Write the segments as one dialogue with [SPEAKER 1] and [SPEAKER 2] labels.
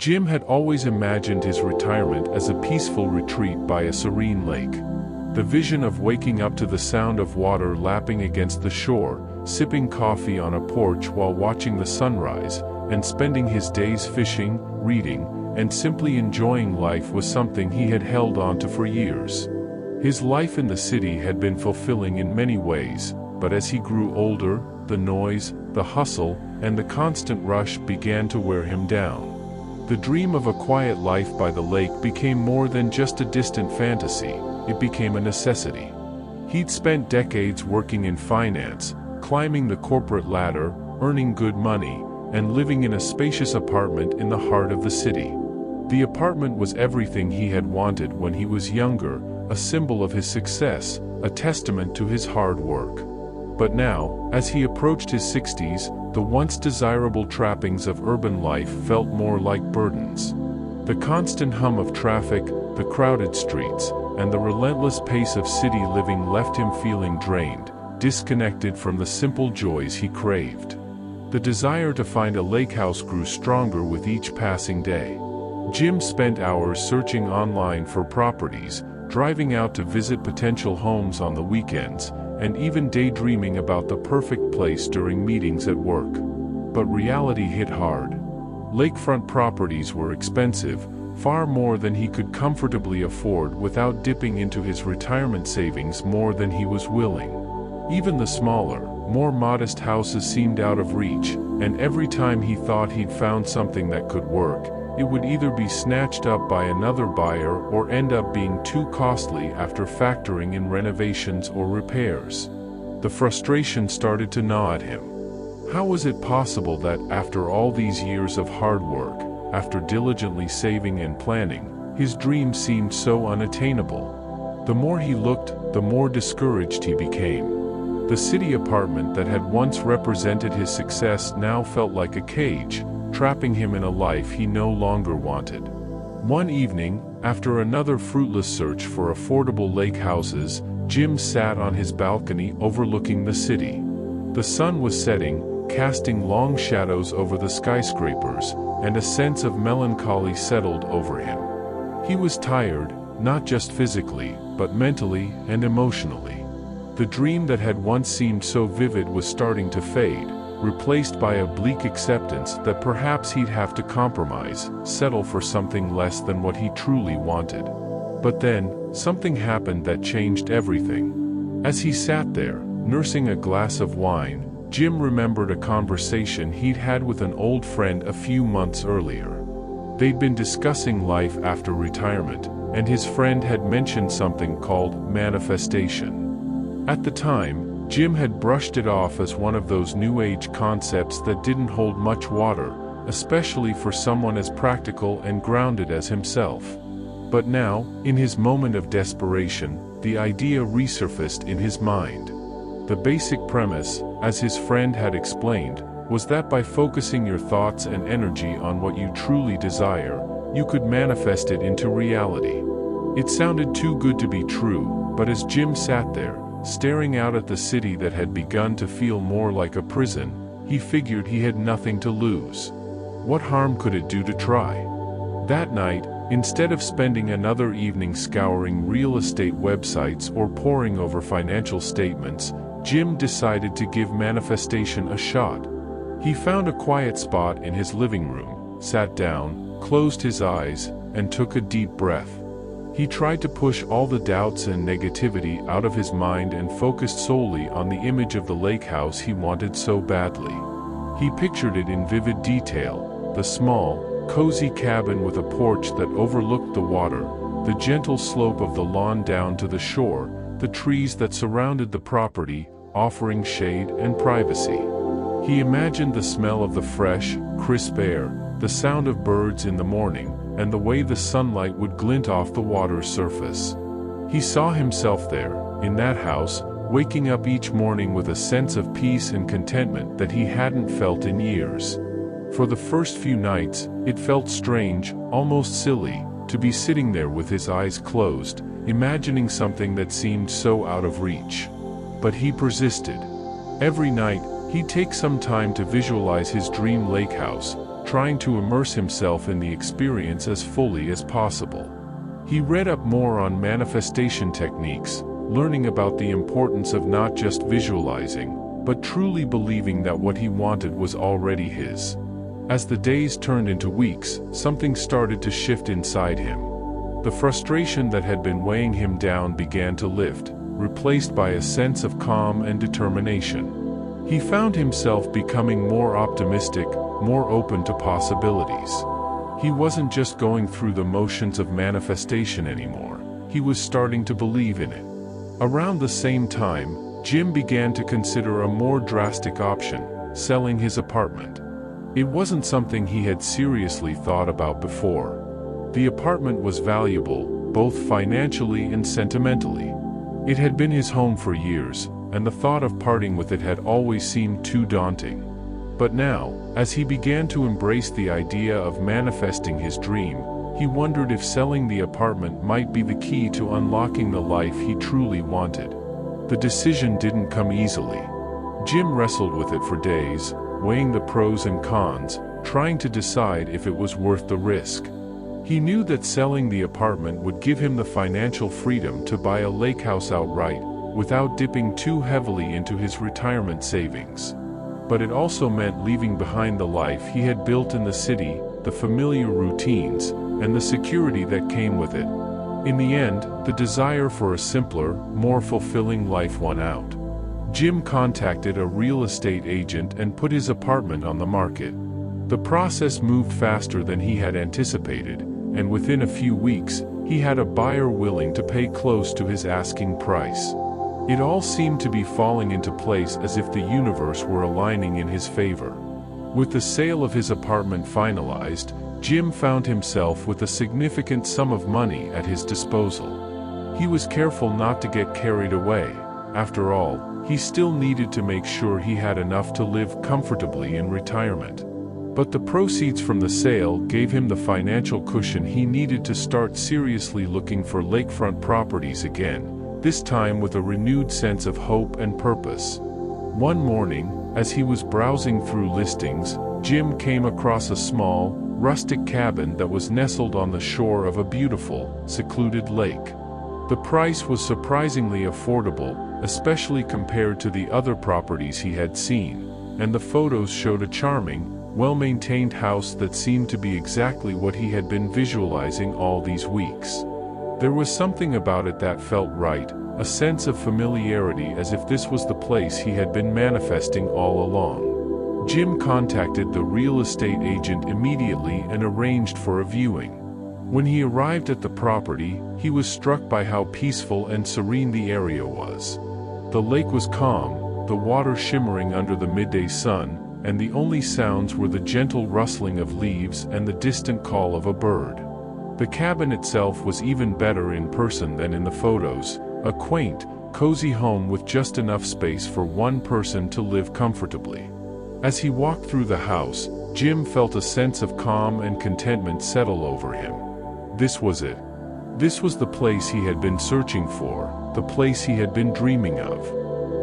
[SPEAKER 1] Jim had always imagined his retirement as a peaceful retreat by a serene lake. The vision of waking up to the sound of water lapping against the shore, sipping coffee on a porch while watching the sunrise, and spending his days fishing, reading, and simply enjoying life was something he had held onto for years. His life in the city had been fulfilling in many ways, but as he grew older, the noise, the hustle, and the constant rush began to wear him down. The dream of a quiet life by the lake became more than just a distant fantasy, it became a necessity. He'd spent decades working in finance, climbing the corporate ladder, earning good money, and living in a spacious apartment in the heart of the city. The apartment was everything he had wanted when he was younger, a symbol of his success, a testament to his hard work. But now, as he approached his 60s, the once desirable trappings of urban life felt more like burdens. The constant hum of traffic, the crowded streets, and the relentless pace of city living left him feeling drained, disconnected from the simple joys he craved. The desire to find a lake house grew stronger with each passing day. Jim spent hours searching online for properties, driving out to visit potential homes on the weekends, and even daydreaming about the perfect place during meetings at work. But reality hit hard. Lakefront properties were expensive, far more than he could comfortably afford without dipping into his retirement savings more than he was willing. Even the smaller, more modest houses seemed out of reach, and every time he thought he'd found something that could work, it would either be snatched up by another buyer or end up being too costly after factoring in renovations or repairs. The frustration started to gnaw at him. How was it possible that, after all these years of hard work, after diligently saving and planning, his dream seemed so unattainable? The more he looked, the more discouraged he became. The city apartment that had once represented his success now felt like a cage, trapping him in a life he no longer wanted. One evening, after another fruitless search for affordable lake houses, Jim sat on his balcony overlooking the city. The sun was setting, casting long shadows over the skyscrapers, and a sense of melancholy settled over him. He was tired, not just physically, but mentally and emotionally. The dream that had once seemed so vivid was starting to fade, replaced by a bleak acceptance that perhaps he'd have to compromise, settle for something less than what he truly wanted. But then, something happened that changed everything. As he sat there, nursing a glass of wine, Jim remembered a conversation he'd had with an old friend a few months earlier. They'd been discussing life after retirement, and his friend had mentioned something called manifestation. At the time, Jim had brushed it off as one of those new age concepts that didn't hold much water, especially for someone as practical and grounded as himself. But now, in his moment of desperation, the idea resurfaced in his mind. The basic premise, as his friend had explained, was that by focusing your thoughts and energy on what you truly desire, you could manifest it into reality. It sounded too good to be true, but as Jim sat there, staring out at the city that had begun to feel more like a prison, he figured he had nothing to lose. What harm could it do to try? That night, instead of spending another evening scouring real estate websites or poring over financial statements, Jim decided to give manifestation a shot. He found a quiet spot in his living room, sat down, closed his eyes, and took a deep breath. He tried to push all the doubts and negativity out of his mind and focused solely on the image of the lake house he wanted so badly. He pictured it in vivid detail, the small, cozy cabin with a porch that overlooked the water, the gentle slope of the lawn down to the shore, the trees that surrounded the property, offering shade and privacy. He imagined the smell of the fresh, crisp air, the sound of birds in the morning, and the way the sunlight would glint off the water's surface. He saw himself there, in that house, waking up each morning with a sense of peace and contentment that he hadn't felt in years. For the first few nights, it felt strange, almost silly, to be sitting there with his eyes closed, imagining something that seemed so out of reach. But he persisted. Every night, he'd take some time to visualize his dream lake house, trying to immerse himself in the experience as fully as possible. He read up more on manifestation techniques, learning about the importance of not just visualizing, but truly believing that what he wanted was already his. As the days turned into weeks, something started to shift inside him. The frustration that had been weighing him down began to lift, replaced by a sense of calm and determination. He found himself becoming more optimistic, more open to possibilities. He wasn't just going through the motions of manifestation anymore, he was starting to believe in it. Around the same time, Jim began to consider a more drastic option: selling his apartment. It wasn't something he had seriously thought about before. The apartment was valuable, both financially and sentimentally. It had been his home for years, and the thought of parting with it had always seemed too daunting. But now, as he began to embrace the idea of manifesting his dream, he wondered if selling the apartment might be the key to unlocking the life he truly wanted. The decision didn't come easily. Jim wrestled with it for days, weighing the pros and cons, trying to decide if it was worth the risk. He knew that selling the apartment would give him the financial freedom to buy a lake house outright, without dipping too heavily into his retirement savings. But it also meant leaving behind the life he had built in the city, the familiar routines, and the security that came with it. In the end, the desire for a simpler, more fulfilling life won out. Jim contacted a real estate agent and put his apartment on the market. The process moved faster than he had anticipated, and within a few weeks, he had a buyer willing to pay close to his asking price. It all seemed to be falling into place as if the universe were aligning in his favor. With the sale of his apartment finalized, Jim found himself with a significant sum of money at his disposal. He was careful not to get carried away. After all, he still needed to make sure he had enough to live comfortably in retirement. But the proceeds from the sale gave him the financial cushion he needed to start seriously looking for lakefront properties again, this time with a renewed sense of hope and purpose. One morning, as he was browsing through listings, Jim came across a small, rustic cabin that was nestled on the shore of a beautiful, secluded lake. The price was surprisingly affordable, especially compared to the other properties he had seen, and the photos showed a charming, well-maintained house that seemed to be exactly what he had been visualizing all these weeks. There was something about it that felt right, a sense of familiarity, as if this was the place he had been manifesting all along. Jim contacted the real estate agent immediately and arranged for a viewing. When he arrived at the property, he was struck by how peaceful and serene the area was. The lake was calm, the water shimmering under the midday sun, and the only sounds were the gentle rustling of leaves and the distant call of a bird. The cabin itself was even better in person than in the photos, a quaint, cozy home with just enough space for one person to live comfortably. As he walked through the house, Jim felt a sense of calm and contentment settle over him. This was it. This was the place he had been searching for, the place he had been dreaming of.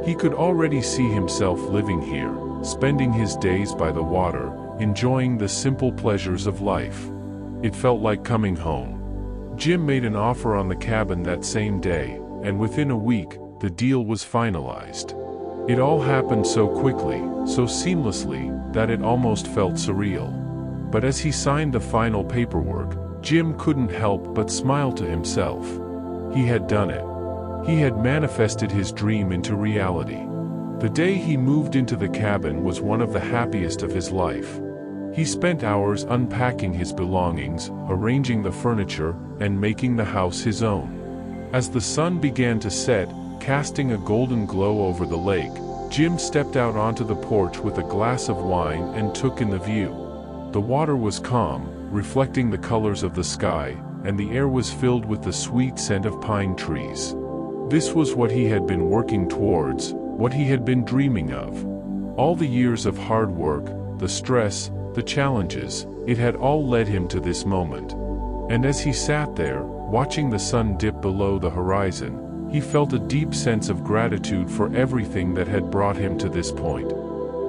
[SPEAKER 1] He could already see himself living here, spending his days by the water, enjoying the simple pleasures of life. It felt like coming home. Jim made an offer on the cabin that same day, and within a week, the deal was finalized. It all happened so quickly, so seamlessly, that it almost felt surreal. But as he signed the final paperwork, Jim couldn't help but smile to himself. He had done it. He had manifested his dream into reality. The day he moved into the cabin was one of the happiest of his life. He spent hours unpacking his belongings, arranging the furniture, and making the house his own. As the sun began to set, casting a golden glow over the lake, Jim stepped out onto the porch with a glass of wine and took in the view. The water was calm, reflecting the colors of the sky, and the air was filled with the sweet scent of pine trees. This was what he had been working towards, what he had been dreaming of. All the years of hard work, the stress, the challenges, it had all led him to this moment. And as he sat there, watching the sun dip below the horizon, he felt a deep sense of gratitude for everything that had brought him to this point.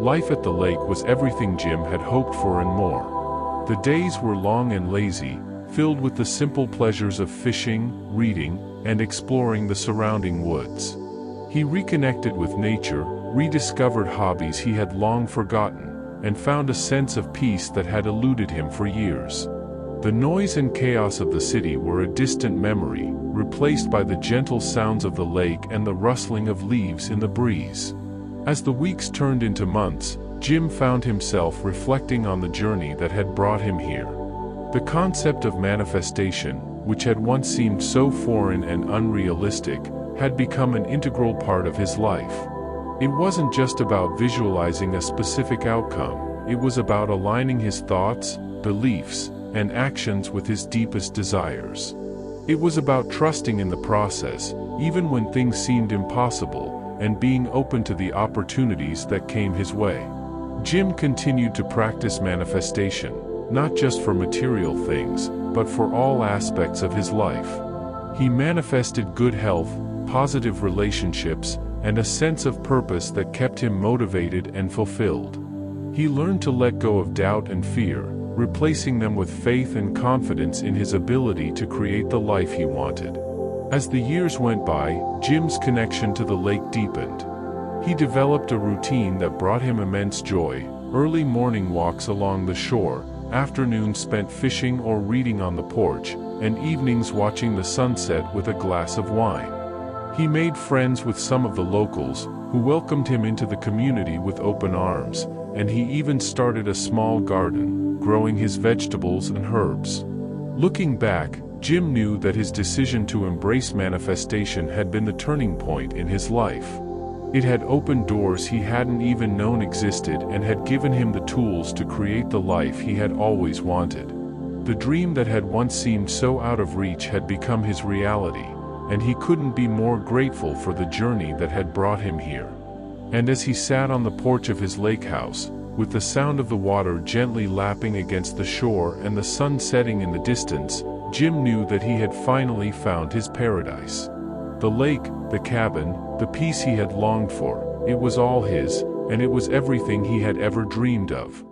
[SPEAKER 1] Life at the lake was everything Jim had hoped for and more. The days were long and lazy, filled with the simple pleasures of fishing, reading, and exploring the surrounding woods. He reconnected with nature, rediscovered hobbies he had long forgotten, and found a sense of peace that had eluded him for years. The noise and chaos of the city were a distant memory, replaced by the gentle sounds of the lake and the rustling of leaves in the breeze. As the weeks turned into months, Jim found himself reflecting on the journey that had brought him here. The concept of manifestation, which had once seemed so foreign and unrealistic, had become an integral part of his life. It wasn't just about visualizing a specific outcome, it was about aligning his thoughts, beliefs, and actions with his deepest desires. It was about trusting in the process, even when things seemed impossible, and being open to the opportunities that came his way. Jim continued to practice manifestation, not just for material things, but for all aspects of his life. He manifested good health, positive relationships, and a sense of purpose that kept him motivated and fulfilled. He learned to let go of doubt and fear, replacing them with faith and confidence in his ability to create the life he wanted. As the years went by, Jim's connection to the lake deepened. He developed a routine that brought him immense joy: early morning walks along the shore, afternoons spent fishing or reading on the porch, and evenings watching the sunset with a glass of wine. He made friends with some of the locals, who welcomed him into the community with open arms, and he even started a small garden, growing his vegetables and herbs. Looking back, Jim knew that his decision to embrace manifestation had been the turning point in his life. It had opened doors he hadn't even known existed and had given him the tools to create the life he had always wanted. The dream that had once seemed so out of reach had become his reality, and he couldn't be more grateful for the journey that had brought him here. And as he sat on the porch of his lake house, with the sound of the water gently lapping against the shore and the sun setting in the distance, Jim knew that he had finally found his paradise. The lake, the cabin, the peace he had longed for, it was all his, and it was everything he had ever dreamed of.